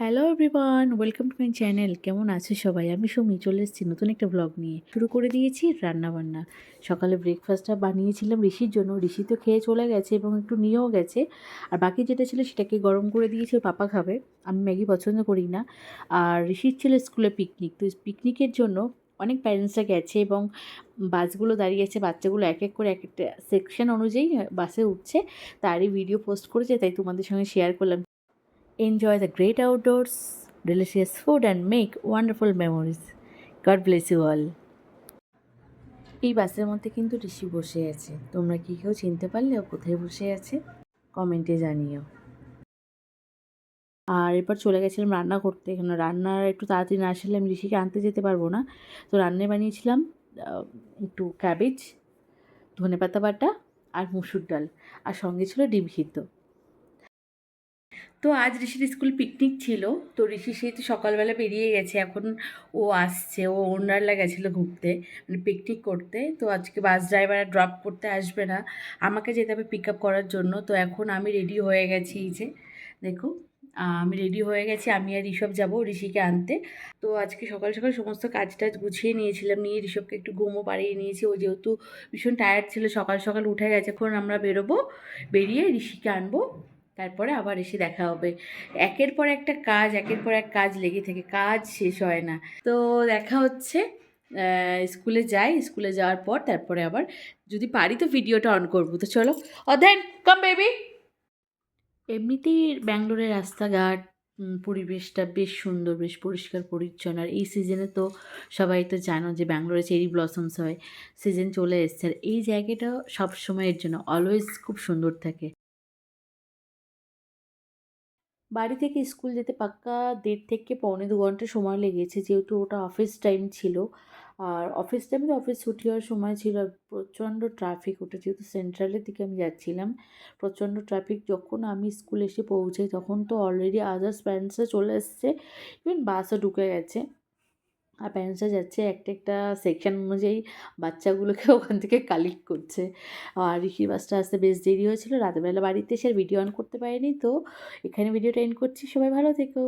Hello everyone, welcome to my channel. কেমন আছে সবাই? আমি সুমি চলে এসেছি নতুন একটা ব্লগ নিয়ে। শুরু করে দিয়েছি রান্নাবান্না। সকালে ব্রেকফাস্টটা বানিয়েছিলাম ঋষির জন্য। ঋষি তো খেয়ে চলে গেছে এবং একটু নিয়েও গেছে। আর বাকি যেটা ছিল সেটাকে গরম করে দিয়েছি, ওর পাপা খাবে। আমি ম্যাগি পছন্দ করি না। আর ঋষির ছিল স্কুলে পিকনিক, তো পিকনিকের জন্য অনেক প্যারেন্টসরা গেছে এবং বাসগুলো দাঁড়িয়ে আছে। বাচ্চাগুলো এক এক করে এক একটা সেকশন অনুযায়ী বাসে উঠছে, তারই ভিডিও পোস্ট করেছে, তাই তোমাদের সঙ্গে শেয়ার করলাম। Enjoy the great outdoors, delicious food, and make wonderful memories. God bless you all. এই বাসের মধ্যে কিন্তু ঋষি বসে আছে। তোমরা কি কেউ চিনতে পারলে ও কোথায় বসে আছে? কমেন্টে জানিও। আর এরপর চলে গেছিলাম রান্না করতে। এখানে রান্নার একটু তাড়াতাড়ি না আসলে আমি ঋষিকে আনতে যেতে পারবো না। তো রান্নায় বানিয়েছিলাম একটু ক্যাবেজ, ধনেপাতা বাটা আর মুসুর ডাল, আর সঙ্গে ছিল ডিম সিদ্ধ। তো আজ ঋষির স্কুল পিকনিক ছিল। তো ঋষি সেই তো সকালবেলা বেরিয়ে গেছে, এখন ও আসছে। ও ওন্ডারলা গেছিলো ঘুরতে, মানে পিকনিক করতে। তো আজকে বাস ড্রাইভার ড্রপ করতে আসবে না, আমাকে যেতে হবে পিক আপ করার জন্য। তো এখন আমি রেডি হয়ে গেছি, এই যে দেখো আমি রেডি হয়ে গেছি। আমি আর ঋষভ যাবো ঋষিকে আনতে। তো আজকে সকাল সকাল সমস্ত কাজ টাজ গুছিয়ে নিয়েছিলাম, নিয়ে ঋষভকে একটু ঘুমও পাড়িয়ে নিয়েছি। ও যেহেতু ভীষণ টায়ার্ড ছিল, সকাল সকাল উঠে গেছে। এখন আমরা বেরোবো, বেরিয়ে ঋষিকে আনবো, তারপরে আবার এসে দেখা হবে। একের পর একটা কাজ, একের পর এক কাজ লেগে থাকে, কাজ শেষ হয় না। তো দেখা হচ্ছে, স্কুলে যাই, স্কুলে যাওয়ার পর তারপরে আবার যদি পারি তো ভিডিওটা অন করবো। তো চলো অধ্যায়ন, কাম বেবি। এমনিতেই ব্যাঙ্গালোরের রাস্তাঘাট, পরিবেশটা বেশ সুন্দর, বেশ পরিষ্কার পরিচ্ছন্ন। আর এই সিজনে তো সবাই তো জানো যে ব্যাঙ্গালোরে চেরি ব্লসমস হয়, সিজন চলে এসছে। আর এই জায়গাটা সব সময়ের জন্য অলওয়েজ খুব সুন্দর থাকে। বাড়ি থেকে স্কুল যেতে পাক্কা 1.5 থেকে 1.25 ঘন্টা সময় লেগেছে, যেহেতু ওটা অফিস টাইম ছিল। আর অফিস টাইমে তো অফিস ছুটি হওয়ার সময় ছিল। আর প্রচণ্ড ট্রাফিক, ওটা যেহেতু সেন্ট্রালের দিকে আমি যাচ্ছিলাম, প্রচণ্ড ট্রাফিক। যখন আমি স্কুলে এসে পৌঁছাই তখন তো অলরেডি আদার্স প্যারেন্টসরা চলে এসছে, ইভেন বাসও ঢুকে গেছে। আর প্যারেন্টসরা যাচ্ছে একটা একটা সেকশন অনুযায়ী বাচ্চাগুলোকে ওখান থেকে কালেক্ট করছে। আর ঋষির বাসটা আসতে বেশ দেরি হয়েছিল, রাতেরবেলা বাড়িতে এসে আর ভিডিও অন করতে পারিনি। তো এখানে ভিডিওটা এন্ড করছি, সবাই ভালো থেকো।